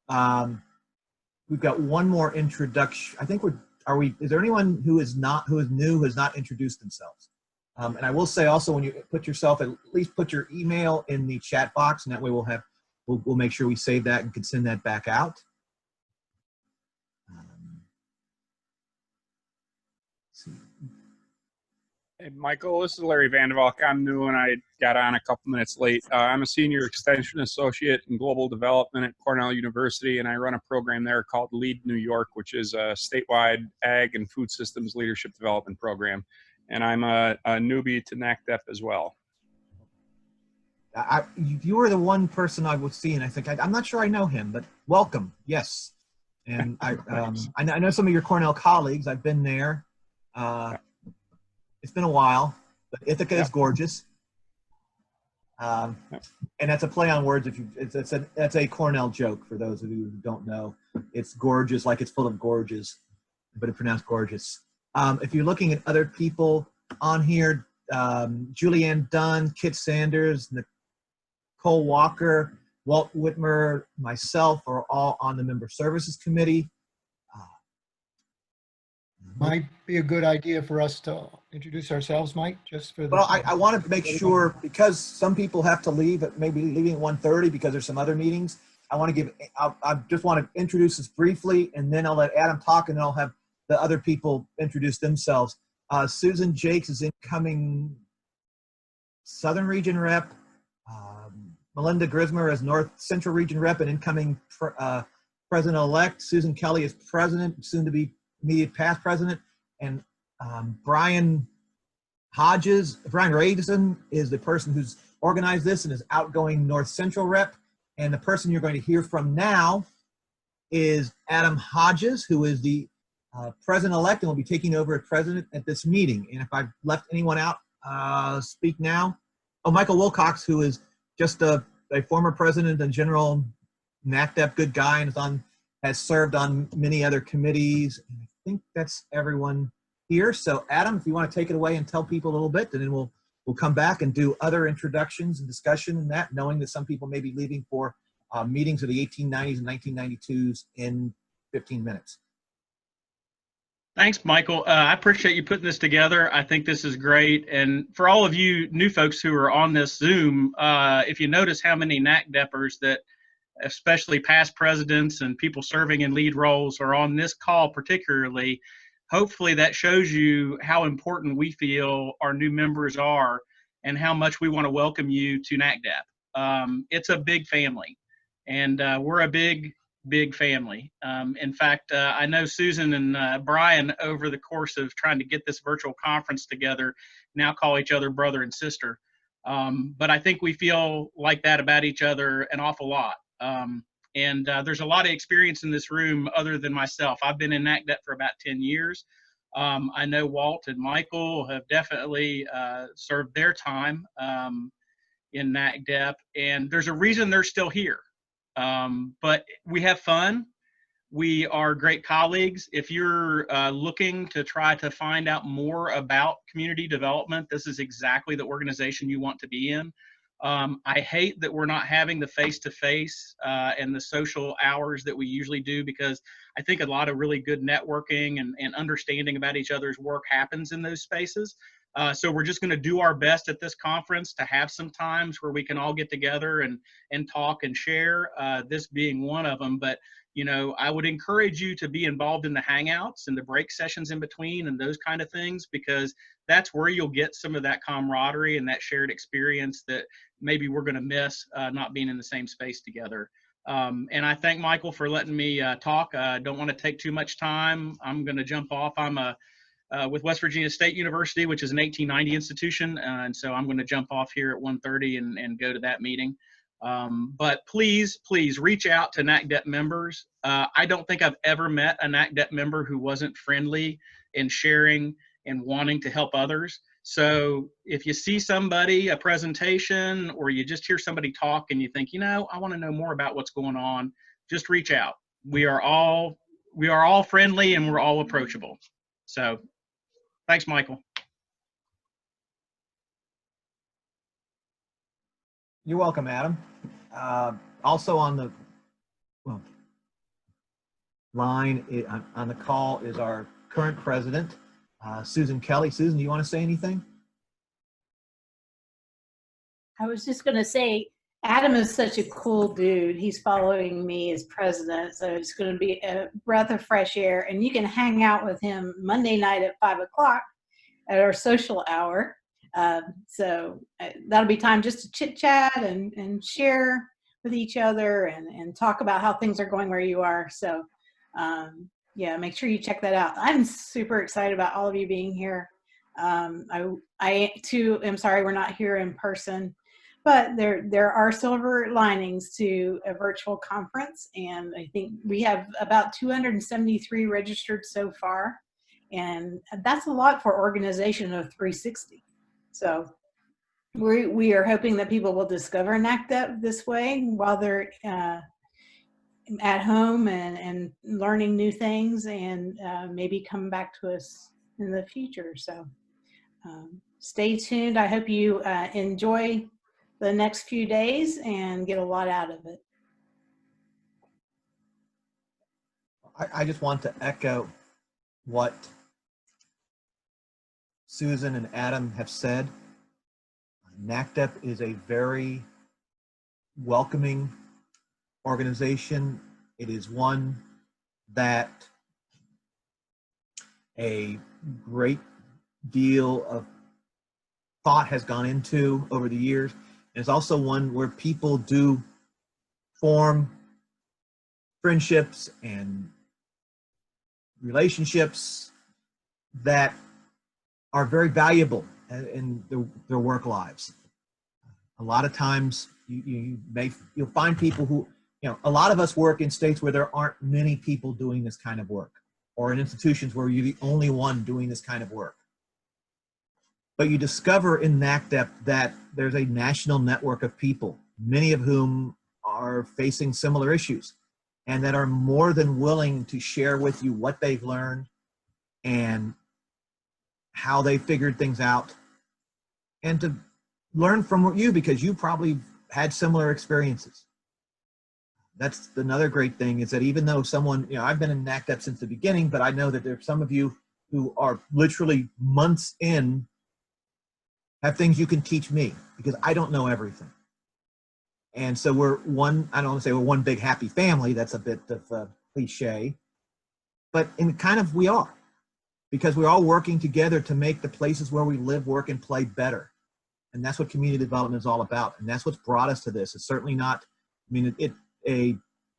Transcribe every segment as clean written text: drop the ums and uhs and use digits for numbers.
We've got one more introduction. I think is there anyone who is new, who has not introduced themselves? And I will say also, when you put yourself, at least put your email in the chat box, and that way we'll make sure we save that and can send that back out. Let's see. Hey, Michael, this is Larry Vandervalk. I'm new and I got on a couple minutes late. I'm a senior extension associate in global development at Cornell University, and I run a program there called Lead New York, which is a statewide ag and food systems leadership development program. And I'm a newbie to NACDEP as well. You were the one person I would see, and I think I'm not sure I know him, but welcome. Yes. And I know some of your Cornell colleagues. I've been there. It's been a while, but Ithaca is gorgeous. And that's a play on words. That's a Cornell joke for those of you who don't know. It's gorgeous, like it's full of gorges, but it's pronounced gorgeous. If you're looking at other people on here, Julianne Dunn, Kit Sanders, Nicole Walker, Walt Whitmer, myself are all on the Member Services Committee. Might be a good idea for us to introduce ourselves, Mike, just for the... Well, I want to make sure, because some people have to leave, maybe leaving at 1:30 because there's some other meetings. I just want to introduce this briefly, and then I'll let Adam talk, and then I'll have the other people introduce themselves. Susan Jakes is incoming Southern Region Rep. Melinda Grismer is North Central Region Rep and incoming President-elect. Susan Kelly is President, soon to be immediate past President. And Brian Radisson is the person who's organized this and is outgoing North Central Rep. And the person you're going to hear from now is Adam Hodges, who is the President-elect and will be taking over as President at this meeting. And if I've left anyone out, speak now. Oh, Michael Wilcox, who is just a former President and General NACDEP, good guy, and has served on many other committees. And I think that's everyone here. So Adam, if you want to take it away and tell people a little bit, and then we'll come back and do other introductions and discussion and that, knowing that some people may be leaving for meetings of the 1890s and 1992s in 15 minutes. Thanks, Michael. I appreciate you putting this together. I think this is great. And for all of you new folks who are on this Zoom, if you notice how many NACDEPers that, especially past presidents and people serving in lead roles, are on this call particularly, hopefully that shows you how important we feel our new members are and how much we want to welcome you to NACDEP. It's a big family, and we're a big family. In fact, I know Susan and Brian, over the course of trying to get this virtual conference together, now call each other brother and sister. But I think we feel like that about each other an awful lot. There's a lot of experience in this room other than myself. I've been in NACDEP for about 10 years. I know Walt and Michael have definitely served their time in NACDEP, and there's a reason they're still here. But we have fun. We are great colleagues. If you're looking to try to find out more about community development, this is exactly the organization you want to be in. I hate that we're not having the face-to-face and the social hours that we usually do, because I think a lot of really good networking and understanding about each other's work happens in those spaces. So we're just going to do our best at this conference to have some times where we can all get together and talk and share, this being one of them. But, you know, I would encourage you to be involved in the Hangouts and the break sessions in between and those kind of things, because that's where you'll get some of that camaraderie and that shared experience that maybe we're going to miss not being in the same space together. And I thank Michael for letting me talk. I don't want to take too much time. I'm going to jump off. I'm with West Virginia State University, which is an 1890 institution. And so I'm going to jump off here at 1:30 and go to that meeting. But please reach out to NACDEP members. I don't think I've ever met a NACDEP member who wasn't friendly and sharing and wanting to help others. So if you see somebody, a presentation, or you just hear somebody talk and you think, you know, I want to know more about what's going on, just reach out. We are all friendly and we're all approachable. So thanks, Michael. You're welcome, Adam. Also on the, well, line on the call is our current president, Susan Kelly. Susan, do you want to say anything? I was just going to say, Adam is such a cool dude. He's following me as president, so it's going to be a breath of fresh air. And you can hang out with him Monday night at 5 o'clock at our social hour. So that'll be time just to chit chat and share with each other and talk about how things are going where you are. So yeah, make sure you check that out. I'm super excited about all of you being here. I too am sorry we're not here in person, but there are silver linings to a virtual conference, and I think we have about 273 registered so far, and that's a lot for organization of 360. So we are hoping that people will discover NACDEP this way while they're at home and learning new things, and maybe come back to us in the future. So stay tuned. I hope you enjoy the next few days and get a lot out of it. I just want to echo what Susan and Adam have said. NACDEP is a very welcoming organization. It is one that a great deal of thought has gone into over the years. And it's also one where people do form friendships and relationships that are very valuable in their work lives. A lot of times you'll find people who, a lot of us work in states where there aren't many people doing this kind of work, or in institutions where you're the only one doing this kind of work. But you discover in NACDEP that there's a national network of people, many of whom are facing similar issues, and that are more than willing to share with you what they've learned and how they figured things out, and to learn from you because you probably had similar experiences. That's another great thing, is that even though someone, I've been in NACDEP since the beginning, but I know that there's some of you who are literally months in, have things you can teach me because I don't know everything. And so we're one, I don't want to say we're one big happy family. That's a bit of a cliche, but in kind of we are, because we're all working together to make the places where we live, work, and play better. And that's what community development is all about. And that's what's brought us to this. It's certainly not, it's a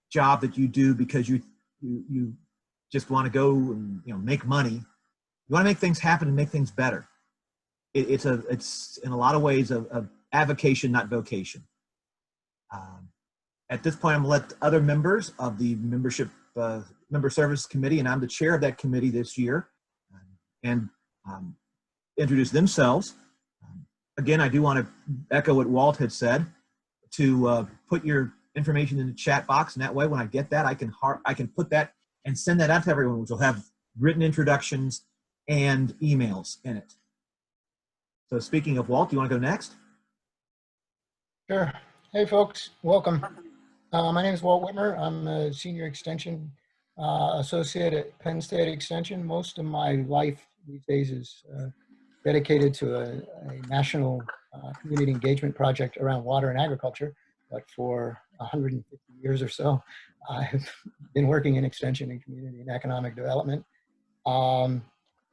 job that you do because you just want to go and make money. You want to make things happen and make things better. It's in a lot of ways a avocation, not vocation. At this point, I'm going to let other members of the member service committee, and I'm the chair of that committee this year, and introduce themselves. Again, I do want to echo what Walt had said, to put your information in the chat box, and that way when I get that, I can put that and send that out to everyone, which will have written introductions and emails in it. So speaking of Walt, do you want to go next? Sure. Hey, folks, welcome. My name is Walt Whitmer. I'm a senior extension associate at Penn State Extension. Most of my life these days is dedicated to a national community engagement project around water and agriculture. But for 150 years or so, I've been working in extension and community and economic development.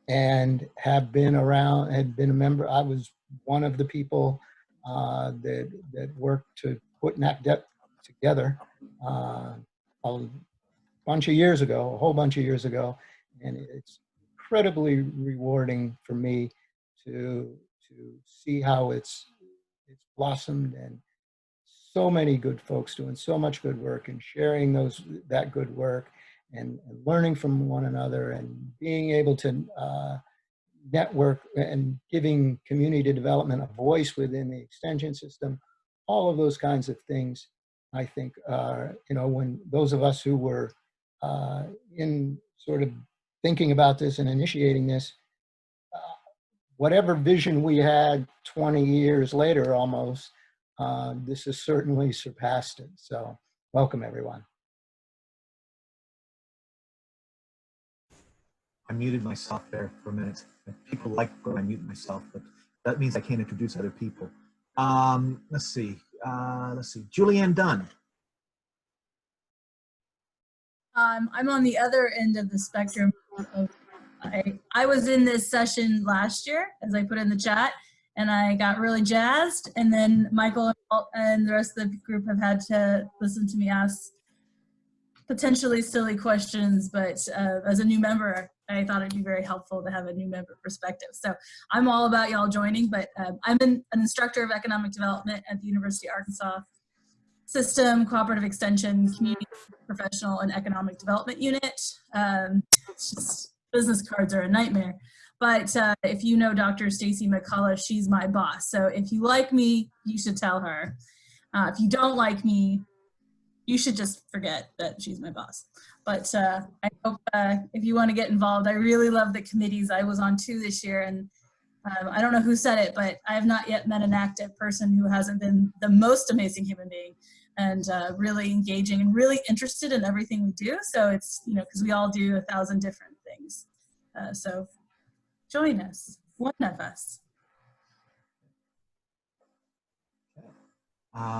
And have been around, had been a member. I was one of the people that worked to put NACDEP together a bunch of years ago, a whole bunch of years ago. And it's incredibly rewarding for me to see how it's blossomed, and so many good folks doing so much good work and sharing that good work, and learning from one another, and being able to network and giving community development a voice within the extension system. All of those kinds of things, I think, when those of us who were in sort of thinking about this and initiating this, whatever vision we had 20 years later almost, this has certainly surpassed it. So welcome, everyone. I muted myself there for a minute. People like when I mute myself, but that means I can't introduce other people. Let's see. Julianne Dunn. I'm on the other end of the spectrum. I was in this session last year, as I put in the chat, and I got really jazzed. And then Michael and the rest of the group have had to listen to me ask potentially silly questions, but as a new member, I thought it'd be very helpful to have a new member perspective. So I'm all about y'all joining, but I'm an instructor of economic development at the University of Arkansas System, Cooperative Extension, Community, Professional, and Economic Development Unit. It's just, business cards are a nightmare. But if you know Dr. Stacy McCullough, she's my boss. So if you like me, you should tell her. If you don't like me, you should just forget that she's my boss. But I hope if you want to get involved, I really love the committees. I was on 2 this year, and I don't know who said it, but I have not yet met an NACDEP person who hasn't been the most amazing human being and really engaging and really interested in everything we do. So it's, you know, because we all do 1,000 different things. So join us, one of us.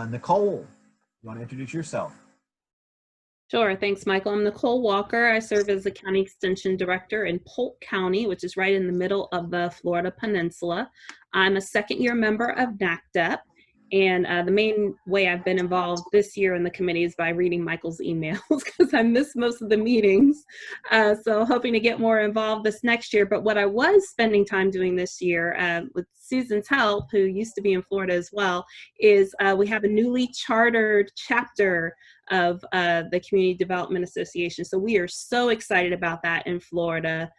Nicole, you want to introduce yourself? Sure, thanks, Michael. I'm Nicole Walker. I serve as the County Extension Director in Polk County, which is right in the middle of the Florida Peninsula. I'm a second-year member of NACDEP, and the main way I've been involved this year in the committee is by reading Michael's emails because I missed most of the meetings. So hoping to get more involved this next year. But what I was spending time doing this year with Susan's help, who used to be in Florida as well, is we have a newly chartered chapter of the Community Development Association. So we are so excited about that in Florida.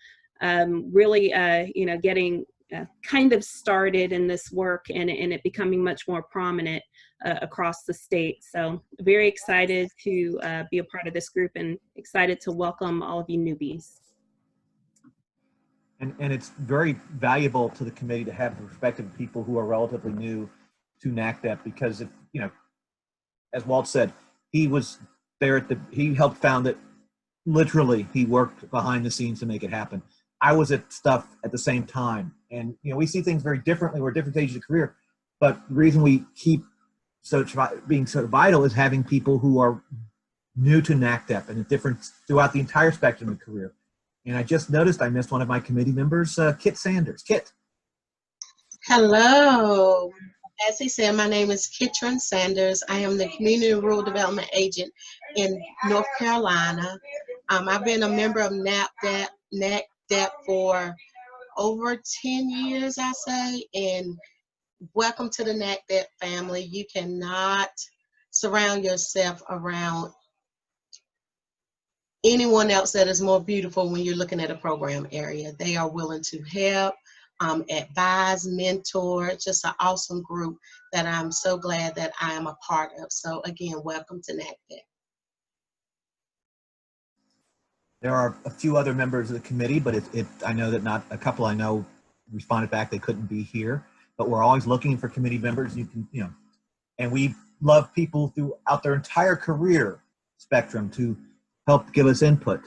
Really, you know, getting kind of started in this work and it becoming much more prominent across the state. So very excited to be a part of this group and excited to welcome all of you newbies. And it's very valuable to the committee to have the perspective of people who are relatively new to NACDEP, because if, you know, as Walt said, he was there he helped found it. Literally, he worked behind the scenes to make it happen. I was at stuff at the same time. And, you know, we see things very differently. We're at different stages of career. But the reason we keep being so vital is having people who are new to NACDEP and different throughout the entire spectrum of career. And I just noticed I missed one of my committee members, Kit Sanders. Kit. Hello. As he said, my name is Kitron Sanders. I am the Community Rural Development Agent in North Carolina. I've been a member of NACDEP for over 10 years, I say, and welcome to the NACDEP family. You cannot surround yourself around anyone else that is more beautiful when you're looking at a program area. They are willing to help, advise, mentor, just an awesome group that I'm so glad that I am a part of. So again, welcome to NACDEP. There are a few other members of the committee, but I know that not a couple I know responded back they couldn't be here. But we're always looking for committee members. You can, you know, and we love people throughout their entire career spectrum to help give us input.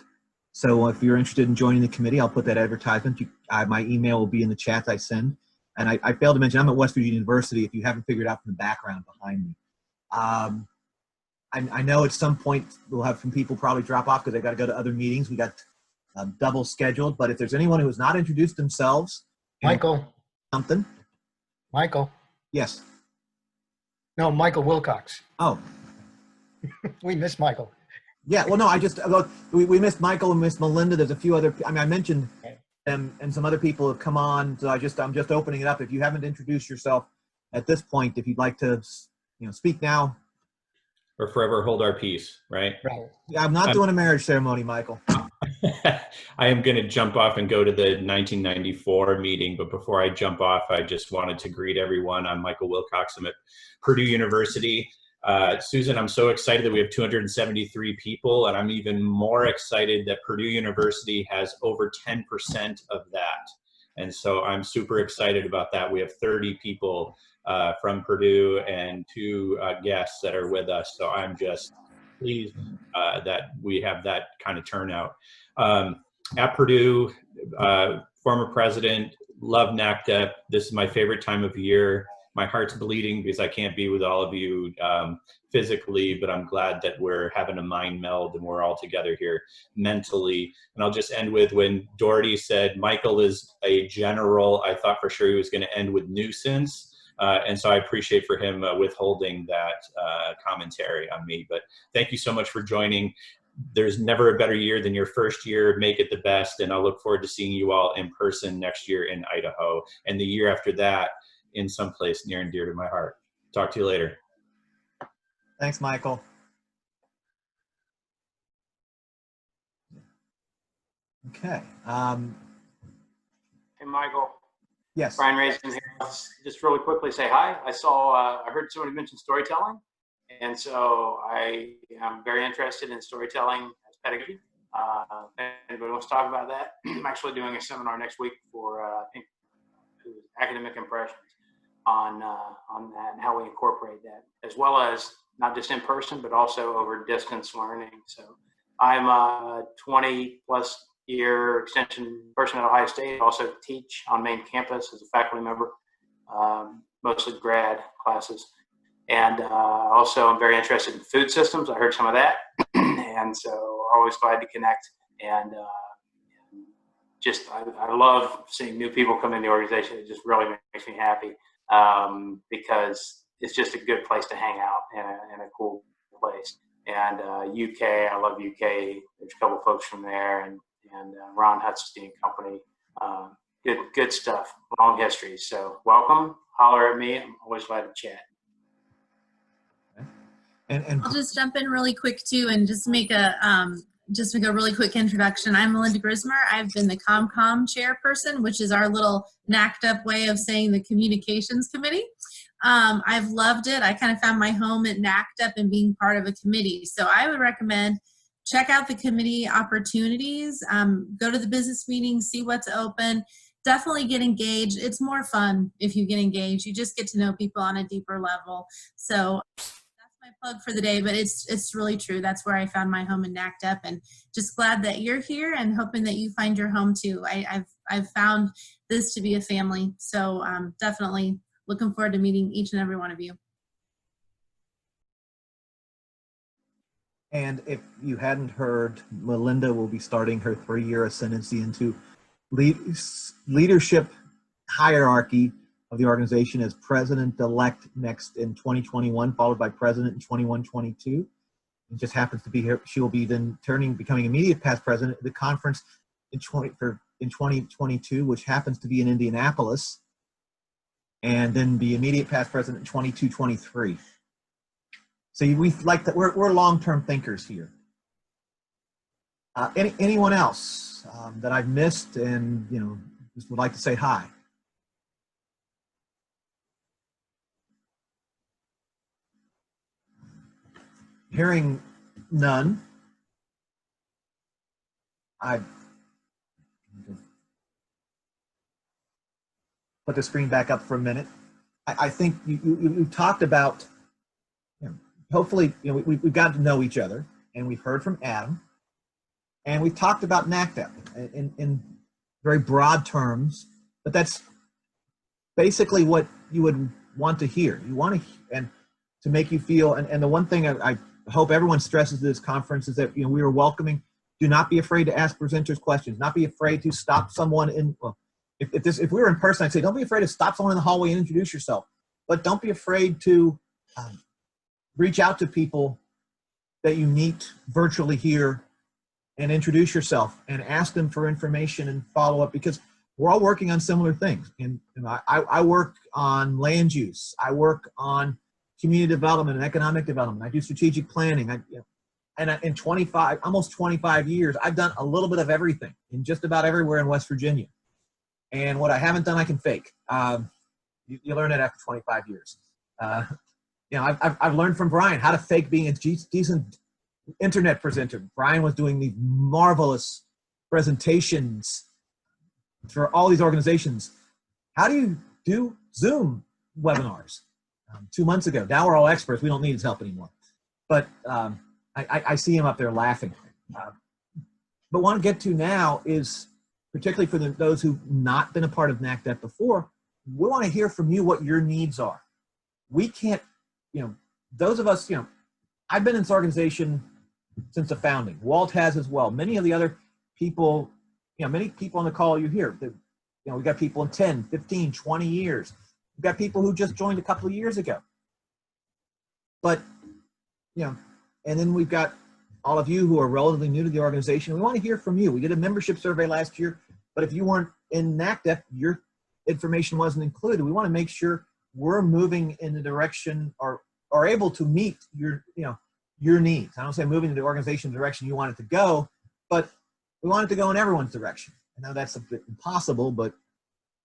So if you're interested in joining the committee, I'll put that advertisement. My email will be in the chat I send. And I failed to mention, I'm at West Virginia University, if you haven't figured out from the background behind me. I know at some point we'll have some people probably drop off because they got to go to other meetings. We got double scheduled. But if there's anyone who has not introduced themselves. Michael. Something. Michael. Yes. No, Michael Wilcox. Oh. We missed Michael. Yeah, well, no, we missed Michael and missed Melinda. There's a few other, I mean, I mentioned them and some other people have come on. So I'm just opening it up. If you haven't introduced yourself at this point, if you'd like to, you know, speak now. Or forever hold our peace, right? Right. Yeah, I'm not doing a marriage ceremony, Michael. I am going to jump off and go to the 1994 meeting. But before I jump off, I just wanted to greet everyone. I'm Michael Wilcox. I'm at Purdue University. Susan, I'm so excited that we have 273 people, and I'm even more excited that Purdue University has over 10% of that. And so I'm super excited about that. We have 30 people from Purdue and 2 guests that are with us. So I'm just pleased that we have that kind of turnout. at Purdue, former president, love NACDEP. This is my favorite time of year. My heart's bleeding because I can't be with all of you physically, but I'm glad that we're having a mind meld and we're all together here mentally. And I'll just end with when Doherty said Michael is a general, I thought for sure he was going to end with nuisance. And so I appreciate for him withholding that commentary on me. But thank you so much for joining. There's never a better year than your first year. Make it the best. And I look forward to seeing you all in person next year in Idaho. And the year after that, in some place near and dear to my heart. Talk to you later. Thanks, Michael. Okay. Hey, Michael. Yes. Brian Raisin here. Just really quickly say hi. I heard somebody mention storytelling, and so I am very interested in storytelling as pedagogy. If anybody wants to talk about that, I'm actually doing a seminar next week for I think academic impressions on that and how we incorporate that, as well as not just in person, but also over distance learning. So I'm a 20-plus year extension person at Ohio State. I also teach on main campus as a faculty member, mostly grad classes. And also I'm very interested in food systems. I heard some of that. And so always glad to connect. And I love seeing new people come in the organization. It just really makes me happy. Because it's just a good place to hang out and a cool place. And UK, I love UK. There's a couple folks from there, and Ron Hutzenstein Company. Good stuff. Long history. So welcome. Holler at me. I'm always glad to chat. And I'll just jump in really quick too, and just make a really quick introduction. I'm Melinda Grismer. I've been the ComCom chairperson, which is our little NACDEP way of saying the communications committee. I've loved it. I kind of found my home at NACDEP and being part of a committee. So I would recommend check out the committee opportunities, go to the business meetings, see what's open. Definitely get engaged. It's more fun if you get engaged. You just get to know people on a deeper level. So my plug for the day, but it's really true. That's where I found my home in NACDEP, and just glad that you're here and hoping that you find your home too. I've found this to be a family, so definitely looking forward to meeting each and every one of you. And if you hadn't heard, Melinda will be starting her 3-year ascendancy into leadership hierarchy of the organization as president-elect next in 2021, followed by president in 21-22. It just happens to be here. She will be then becoming immediate past president at the conference in 2022, which happens to be in Indianapolis, and then be immediate past president in 22-23. So we like that. We're long-term thinkers here. Anyone else that I've missed and just would like to say hi? Hearing none, I put the screen back up for a minute. I think you talked about, hopefully, we've gotten to know each other, and we've heard from Adam, and we've talked about NACDEP in very broad terms, but that's basically what you would want to hear. You want to, and to make you feel, and the one thing I hope everyone stresses at this conference is that we are welcoming. Do not be afraid to ask presenters questions. Not be afraid to stop someone in. Well, if we were in person, I'd say don't be afraid to stop someone in the hallway and introduce yourself. But don't be afraid to reach out to people that you meet virtually here and introduce yourself and ask them for information and follow up, because we're all working on similar things. And I work on land use. I work on community development and economic development. I do strategic planning. And in almost 25 years, I've done a little bit of everything in just about everywhere in West Virginia. And what I haven't done, I can fake. You learn that after 25 years. I've learned from Brian how to fake being a decent internet presenter. Brian was doing these marvelous presentations for all these organizations. How do you do Zoom webinars? 2 months ago. Now we're all experts. We don't need his help anymore. But I see him up there laughing. but want to get to now is, particularly for those who've not been a part of NACDEP before, we want to hear from you what your needs are. We can't, those of us, I've been in this organization since the founding. Walt has as well. Many of the other people, many people on the call you hear, we've got people in 10, 15, 20 years. We've got people who just joined a couple of years ago. But, and then we've got all of you who are relatively new to the organization. We want to hear from you. We did a membership survey last year, but if you weren't in NACDEP, your information wasn't included. We want to make sure we're moving in the direction or are able to meet your needs. I don't say moving in the organization's direction you want it to go, but we want it to go in everyone's direction. I know that's a bit impossible, but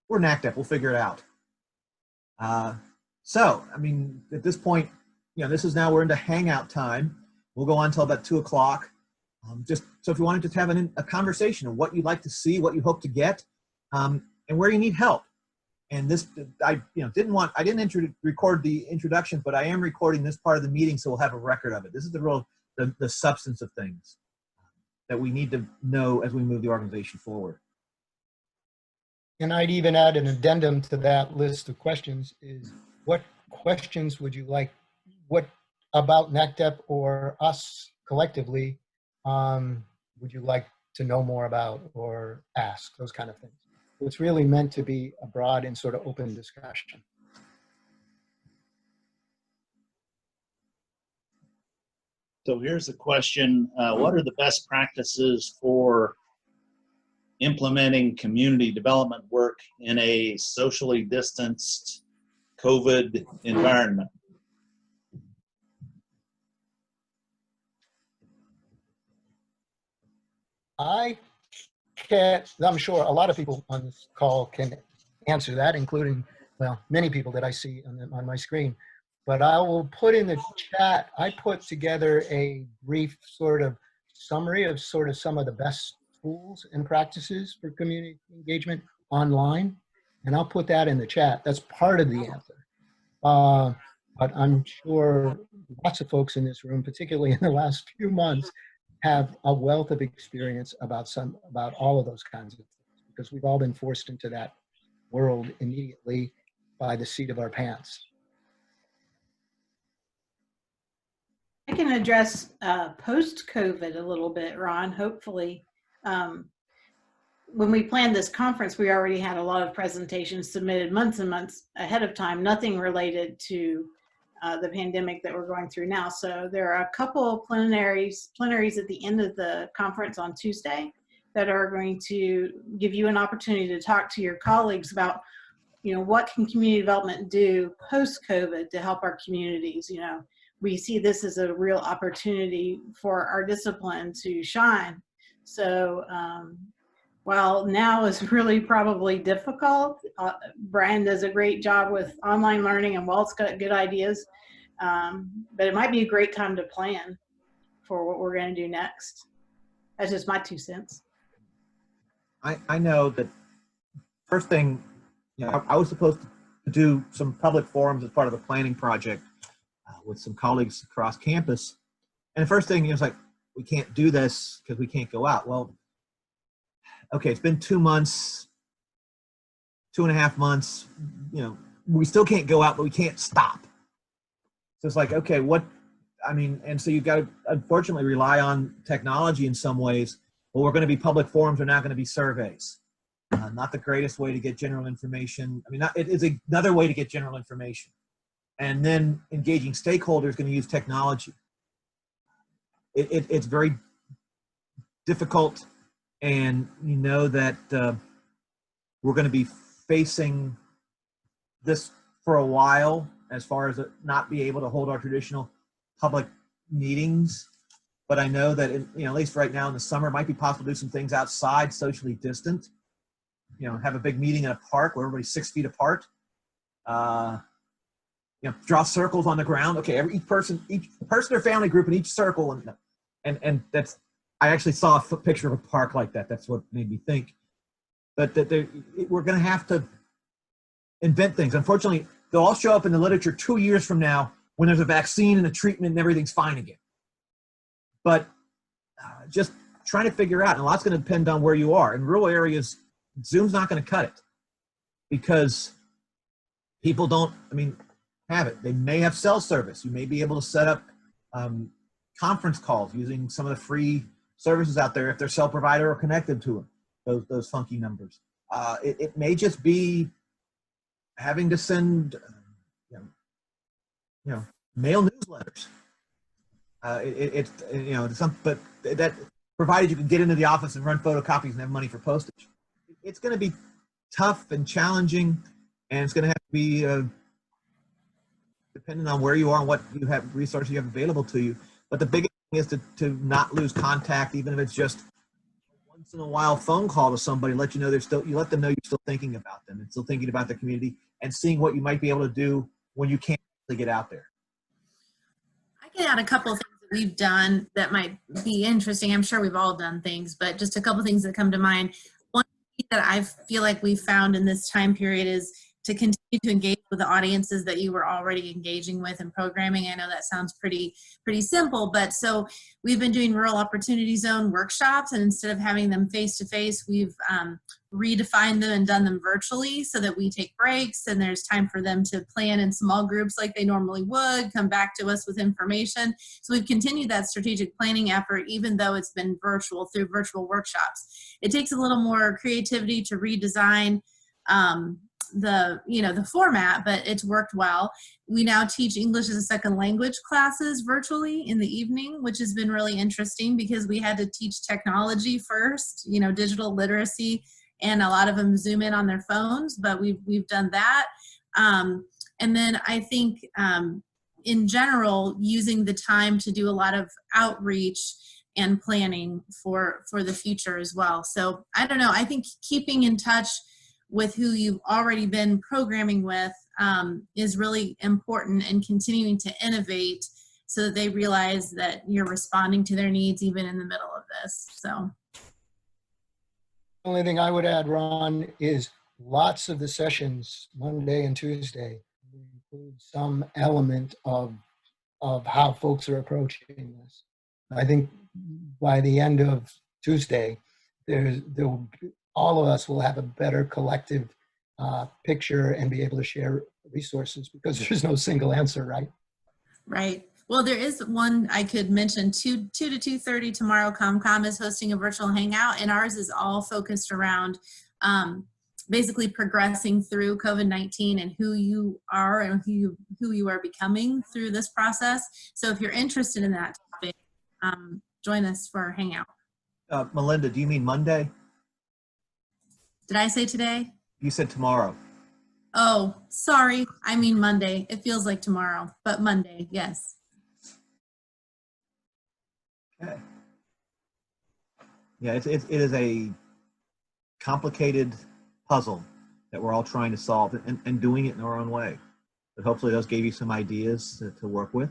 we're NACDEP. We'll figure it out. At this point, this is now, we're into Hangout time. We'll go on until about 2 o'clock. Just so if you wanted to have a conversation of what you'd like to see, what you hope to get, and where you need help. And this, I didn't record the introduction, but I am recording this part of the meeting, so we'll have a record of it. This is the substance of things that we need to know as we move the organization forward. And I'd even add an addendum to that list of questions is, what questions would you like, what about NACDEP or us collectively would you like to know more about or ask, those kind of things. It's really meant to be a broad and sort of open discussion. So here's the question. What are the best practices for implementing community development work in a socially distanced COVID environment? I'm sure a lot of people on this call can answer that, including, well, many people that I see on my screen. But I will put in the chat, I put together a brief sort of summary of sort of some of the best tools and practices for community engagement online. And I'll put that in the chat. That's part of the answer. But I'm sure lots of folks in this room, particularly in the last few months, have a wealth of experience about all of those kinds of things, because we've all been forced into that world immediately by the seat of our pants. I can address post-COVID a little bit, Ron, hopefully. When we planned this conference, we already had a lot of presentations submitted months and months ahead of time, nothing related to the pandemic that we're going through now. So there are a couple plenaries at the end of the conference on Tuesday that are going to give you an opportunity to talk to your colleagues about, what can community development do post-COVID to help our communities. We see this as a real opportunity for our discipline to shine. So while now is really probably difficult, Brian does a great job with online learning and Walt's got good ideas, but it might be a great time to plan for what we're going to do next. That's just my 2 cents. I know that first thing, I was supposed to do some public forums as part of a planning project with some colleagues across campus. And the first thing, it's like, we can't do this because we can't go out. Well, okay, it's been 2 months, 2.5 months, we still can't go out, but we can't stop. So it's like, okay, and so you've got to unfortunately rely on technology in some ways. Well, we're going to be public forums, are now going to be surveys. Not the greatest way to get general information. It is another way to get general information. And then engaging stakeholders going to use technology. It's very difficult, and that we're going to be facing this for a while as far as not be able to hold our traditional public meetings. But I know that at least right now in the summer, it might be possible to do some things outside, socially distant. Have a big meeting in a park where everybody's 6 feet apart. Draw circles on the ground. Okay, each person or family group in each circle, and that's. I actually saw a picture of a park like that. That's what made me think. But we're going to have to invent things. Unfortunately, they'll all show up in the literature 2 years from now when there's a vaccine and a treatment and everything's fine again. But just trying to figure out, and a lot's going to depend on where you are. In rural areas, Zoom's not going to cut it because people don't, have it. They may have cell service. You may be able to set up conference calls using some of the free services out there if they're cell provider or connected to them, those funky numbers. It may just be having to send, mail newsletters. But that provided you can get into the office and run photocopies and have money for postage. It's going to be tough and challenging, and it's going to have to be depending on where you are and what you have resources you have available to you. But the biggest thing is to not lose contact, even if it's just once in a while phone call to somebody, let you know you let them know you're still thinking about them and still thinking about their community and seeing what you might be able to do when you can't really get out there. I can add a couple of things that we've done that might be interesting. I'm sure we've all done things, but just a couple of things that come to mind. One thing that I feel like we found in this time period is to continue to engage with the audiences that you were already engaging with in programming. I know that sounds pretty simple, but so we've been doing Rural Opportunity Zone workshops, and instead of having them face-to-face, we've redefined them and done them virtually so that we take breaks and there's time for them to plan in small groups like they normally would, come back to us with information. So we've continued that strategic planning effort even though it's been virtual through virtual workshops. It takes a little more creativity to redesign the format, but it's worked well. We now teach English as a second language classes virtually in the evening, which has been really interesting because we had to teach technology first, digital literacy, and a lot of them Zoom in on their phones, but we've done that. And then I think in general, using the time to do a lot of outreach and planning for the future as well. So I don't know, I think keeping in touch with who you've already been programming with is really important, and continuing to innovate so that they realize that you're responding to their needs even in the middle of this. So the only thing I would add, Ron, is lots of the sessions, Monday and Tuesday, include some element of how folks are approaching this. I think by the end of Tuesday, all of us will have a better collective picture and be able to share resources, because there's no single answer, right? Right. Well, there is one I could mention, 2 to 2:30 tomorrow. ComCom is hosting a virtual hangout, and ours is all focused around basically progressing through COVID-19 and who you are and who you are becoming through this process. So if you're interested in that topic, join us for Hangout. Melinda, do you mean Monday? Did I say today? You said tomorrow. Oh, sorry. I mean Monday. It feels like tomorrow, but Monday, yes. Okay. Yeah, it is a complicated puzzle that we're all trying to solve and doing it in our own way. But hopefully those gave you some ideas to work with.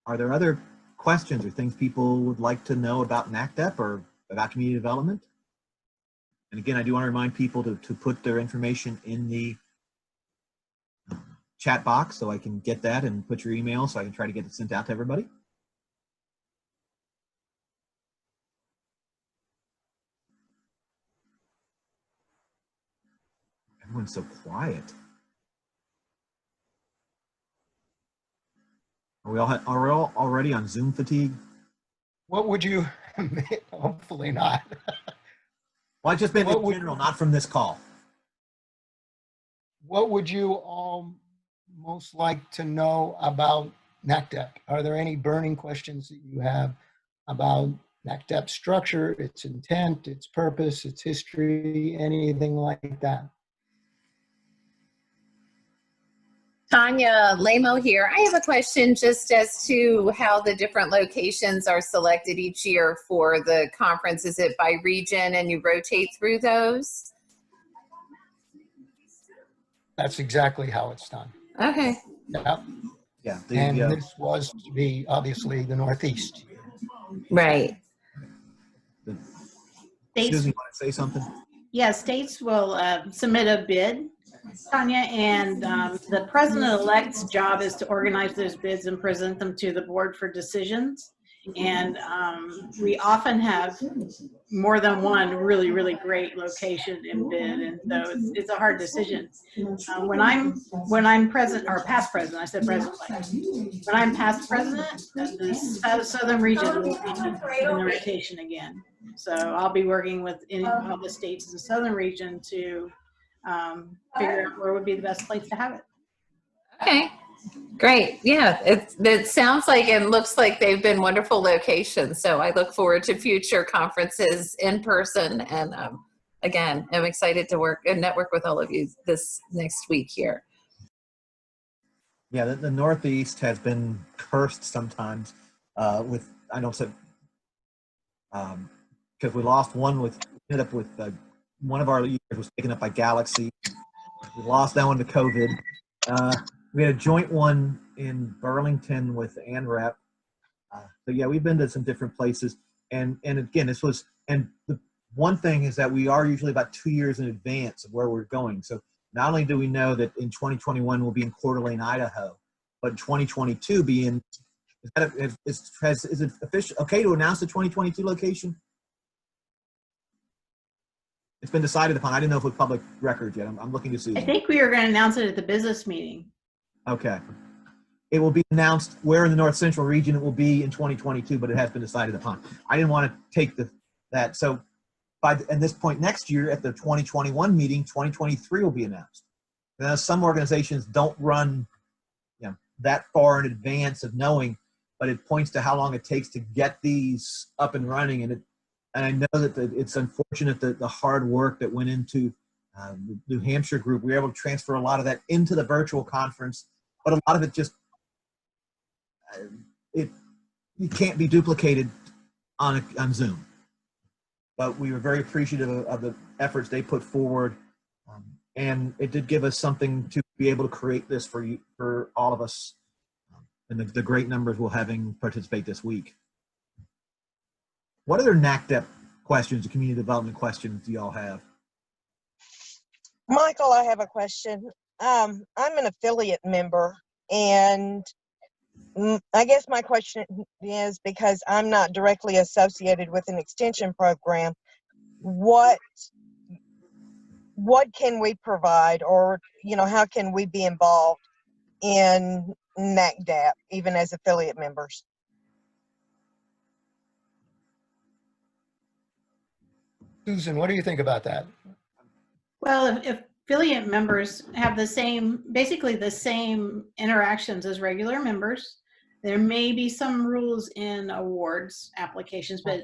Are there other questions or things people would like to know about NACDEP or about community development? And again, I do want to remind people to put their information in the chat box so I can get that, and put your email so I can try to get it sent out to everybody. Everyone's so quiet. Are we all already on Zoom fatigue? What would you, hopefully not. Well, I just meant in general, not from this call. What would you all most like to know about NACDEP? Are there any burning questions that you have about NACDEP structure, its intent, its purpose, its history, anything like that? Tanya Lamo here. I have a question just as to how the different locations are selected each year for the conference. Is it by region and you rotate through those? That's exactly how it's done. Okay. Yeah. Yeah. And this was to be obviously the Northeast. Right. Susan, you want to say something? Yeah, states will submit a bid, Tanya, and the president-elect's job is to organize those bids and present them to the board for decisions. And we often have more than one really, really great location in bid, and so it's a hard decision. When I'm president or past president, I said president. When I'm past president, the southern region will be in the rotation again. So I'll be working with all the states in the southern region to figure out where would be the best place to have it. Okay, great. Yeah, it sounds like and looks like they've been wonderful locations. So I look forward to future conferences in person. And again, I'm excited to work and network with all of you this next week here. Yeah, the Northeast has been cursed sometimes with, I don't say, because we lost one ended up with one of our years was taken up by Galaxy. We lost that one to COVID. We had a joint one in Burlington with ANREP. So yeah, we've been to some different places. And again, the one thing is that we are usually about 2 years in advance of where we're going. So not only do we know that in 2021 we'll be in Coeur d'Alene, Idaho, but in 2022 be in, is it official, okay to announce the 2022 location? It's been decided upon. I didn't know if it was public record yet. I'm looking to see. I think we were going to announce it at the business meeting. Okay. It will be announced where in the North Central region it will be in 2022, but it has been decided upon. I didn't want to take that. So at this point next year at the 2021 meeting, 2023 will be announced. Now, some organizations don't run that far in advance of knowing, but it points to how long it takes to get these up and running. And I know that it's unfortunate that the hard work that went into the New Hampshire group, we were able to transfer a lot of that into the virtual conference, but a lot of it just, it can't be duplicated on Zoom. But we were very appreciative of the efforts they put forward. And it did give us something to be able to create this for all of us, and the great numbers we'll having participate this week. What other NACDEP questions, community development questions do y'all have? Michael, I have a question. I'm an affiliate member, and I guess my question is, because I'm not directly associated with an extension program, what can we provide, or how can we be involved in NACDEP even as affiliate members? Susan, what do you think about that? Well, if affiliate members have basically the same interactions as regular members, there may be some rules in awards applications, but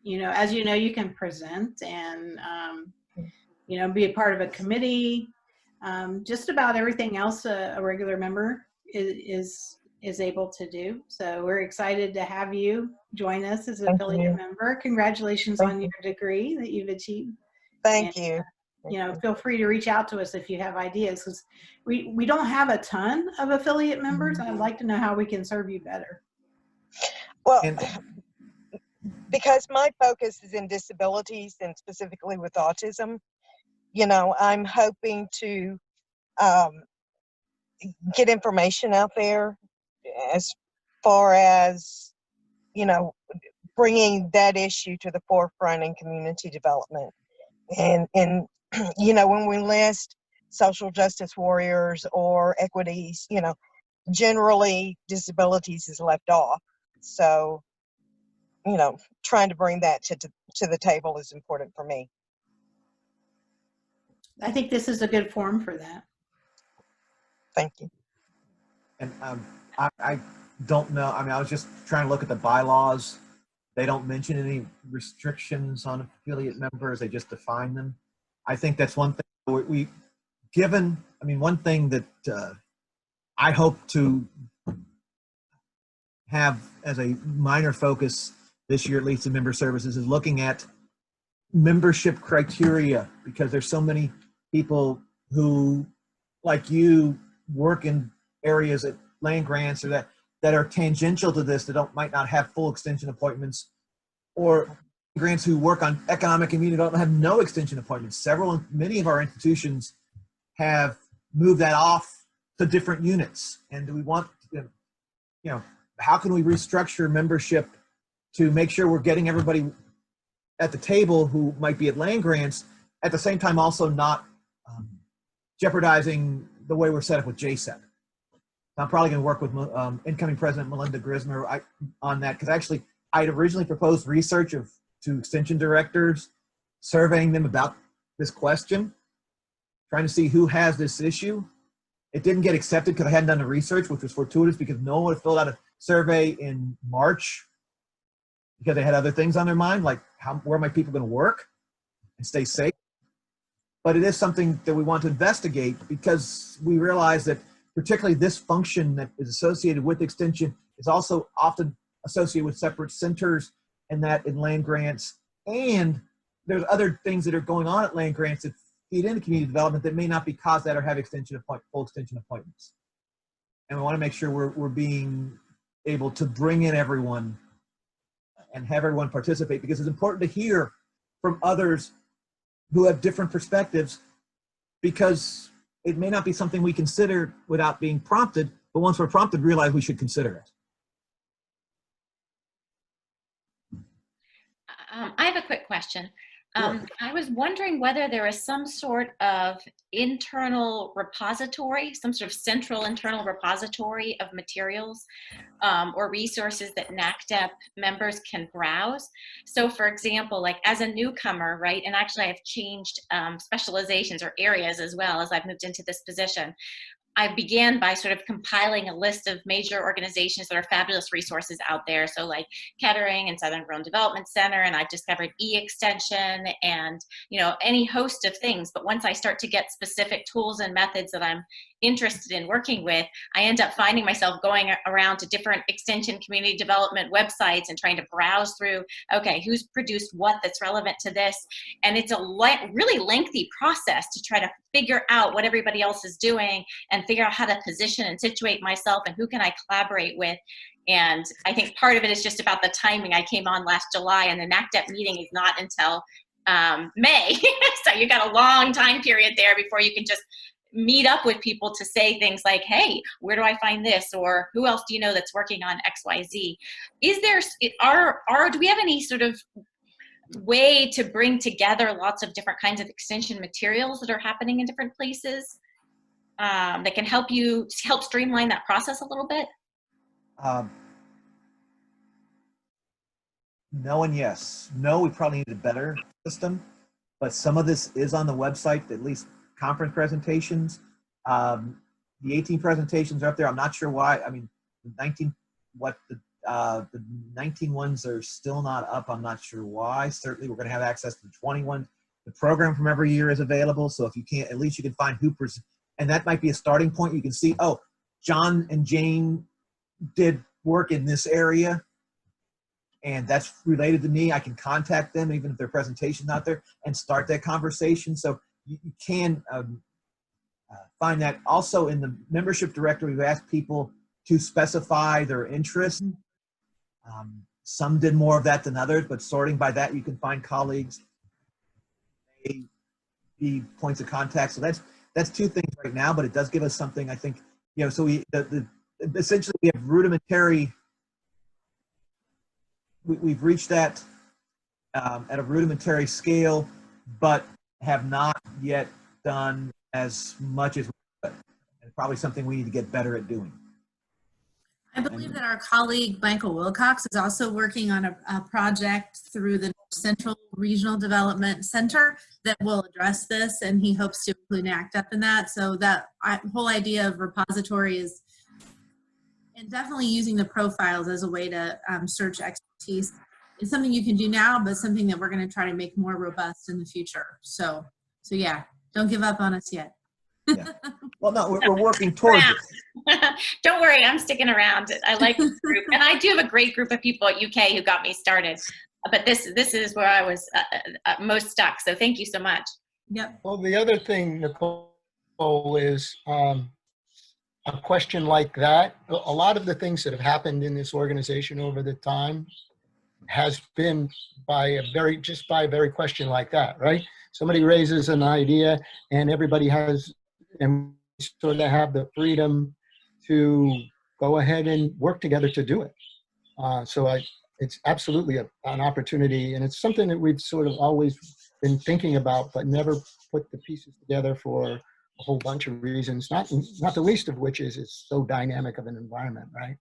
as you know, you can present and be a part of a committee. Just about everything else a regular member is able to do. So we're excited to have you join us as an affiliate member. Congratulations on your degree that you've achieved. Thank you. Feel free to reach out to us if you have ideas, because we don't have a ton of affiliate members. I'd like to know how we can serve you better. Well, because my focus is in disabilities and specifically with autism, I'm hoping to get information out there as far as, bringing that issue to the forefront in community development. And when we list social justice warriors or equities, generally disabilities is left off. So, trying to bring that to the table is important for me. I think this is a good forum for that. Thank you. And I don't know. I mean, I was just trying to look at the bylaws. They don't mention any restrictions on affiliate members. They just define them. I think that's one thing one thing that I hope to have as a minor focus this year, at least in member services, is looking at membership criteria, because there's so many people who, like you, work in areas at land grants or that are tangential to this, that might not have full extension appointments, or grants who work on economic community development have no extension appointments. Many of our institutions have moved that off to different units. And do we want, how can we restructure membership to make sure we're getting everybody at the table who might be at land grants, at the same time also not jeopardizing the way we're set up with JSEP. I'm probably going to work with incoming President Melinda Grismer on that, because actually I'd originally proposed research to extension directors, surveying them about this question, trying to see who has this issue. It didn't get accepted because I hadn't done the research, which was fortuitous because no one had filled out a survey in March because they had other things on their mind, like where are my people going to work and stay safe. But it is something that we want to investigate, because we realize that particularly this function that is associated with extension is also often associated with separate centers, and that in land grants, and there's other things that are going on at land grants that feed into community development that may not be caused that or have full extension appointments. And we want to make sure we're being able to bring in everyone and have everyone participate, because it's important to hear from others who have different perspectives, because it may not be something we consider without being prompted, but once we're prompted, realize we should consider it. I have a quick question. Sure. I was wondering whether there is some sort of internal repository, some sort of central internal repository of materials or resources that NACDEP members can browse. So for example, like as a newcomer, right, and actually I've changed specializations or areas as well as I've moved into this position. I began by sort of compiling a list of major organizations that are fabulous resources out there. So like Kettering and Southern Rural Development Center, and I've discovered E-Extension and, you know, any host of things. But once I start to get specific tools and methods that I'm interested in working with, I end up finding myself going around to different extension community development websites and trying to browse through, okay, who's produced what that's relevant to this. And it's a really lengthy process to try to figure out what everybody else is doing and figure out how to position and situate myself and who can I collaborate with. And I think part of it is just about the timing. I came on last July, and the NACDEP meeting is not until May. So you got a long time period there before you can just meet up with people to say things like, hey, where do I find this? Or who else do you know that's working on XYZ? Is there, do we have any sort of way to bring together lots of different kinds of extension materials that are happening in different places that can help streamline that process a little bit? No and yes. No, we probably need a better system, but some of this is on the website, at least conference presentations. The 18 presentations are up there. I'm not sure why. I mean, the 19 ones are still not up. I'm not sure why. Certainly we're going to have access to the 21. The program from every year is available. So if you can't, at least you can find who, and that might be a starting point. You can see, oh, John and Jane did work in this area, and that's related to me. I can contact them even if their presentation's not there and start that conversation. So you can find that. Also in the membership directory, we've asked people to specify their interest. Some did more of that than others, but sorting by that, you can find colleagues, be points of contact. So that's two things right now, but it does give us something, I think, you know, so essentially we have rudimentary, we've reached that at a rudimentary scale, but have not yet done as much as we could. And probably something we need to get better at doing. I believe that our colleague Michael Wilcox is also working on a project through the Central Regional Development Center that will address this, and he hopes to include NACDEP in that. So that whole idea of repository is, and definitely using the profiles as a way to search expertise is something you can do now, but something that we're going to try to make more robust in the future. So yeah, don't give up on us yet. Yeah. Well, no, we're working towards it. Don't worry, I'm sticking around. I like this group, and I do have a great group of people at UK who got me started. But this is where I was most stuck. So thank you so much. Yep. Well, the other thing, Nicole, is a question like that. A lot of the things that have happened in this organization over the time has been by a very question like that, right? Somebody raises an idea, and everybody has, and sort of have the freedom to go ahead and work together to do it. So it's absolutely an opportunity, and it's something that we've sort of always been thinking about, but never put the pieces together for a whole bunch of reasons, not the least of which is it's so dynamic of an environment, right?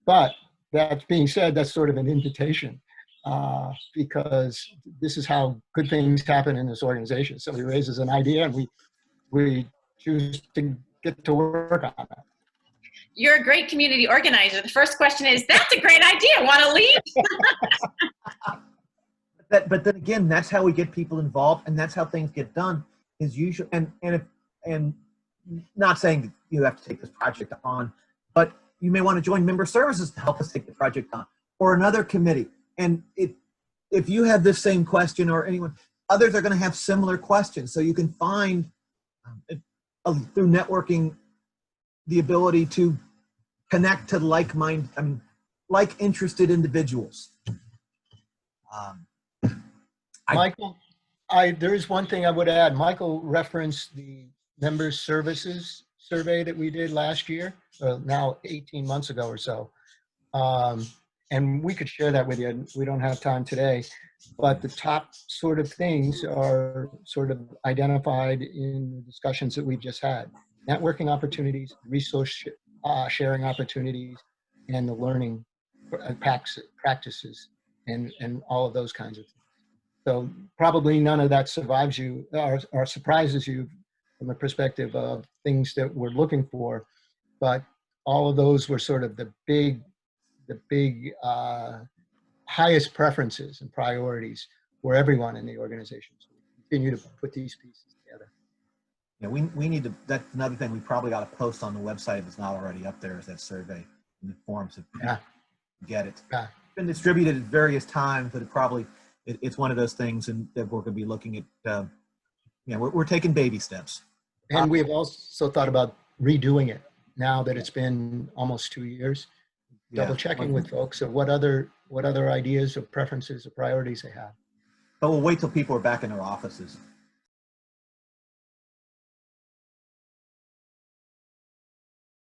But that being said, that's sort of an invitation, because this is how good things happen in this organization. Somebody raises an idea and we choose to get to work on it. You're a great community organizer. The first question is, that's a great idea. Want to lead? But then again, that's how we get people involved, and that's how things get done. Is usually and not saying that you have to take this project on, but you may want to join member services to help us take the project on, or another committee. And if you have this same question, or anyone, others are going to have similar questions. So you can find through networking the ability to connect to like interested individuals. Michael, there is one thing I would add. Michael referenced the member services survey that we did last year, now 18 months ago or so. And we could share that with you. We don't have time today, but the top sort of things are sort of identified in the discussions that we've just had. Networking opportunities, resource sharing opportunities, and the learning practices, and all of those kinds of things. So probably none of that survives you or surprises you from the perspective of things that we're looking for, but all of those were sort of the big highest preferences and priorities for everyone in the organization. So we continue to put these pieces together. Yeah, we need to, that's another thing we probably ought to post on the website if it's not already up there, is that survey in the forums if people get it. Yeah. It's been distributed at various times, but it's one of those things and that we're going to be looking at, we're taking baby steps. And we've also thought about redoing it now that it's been almost 2 years. Double checking with folks of what other ideas or preferences or priorities they have. But we'll wait till people are back in their offices.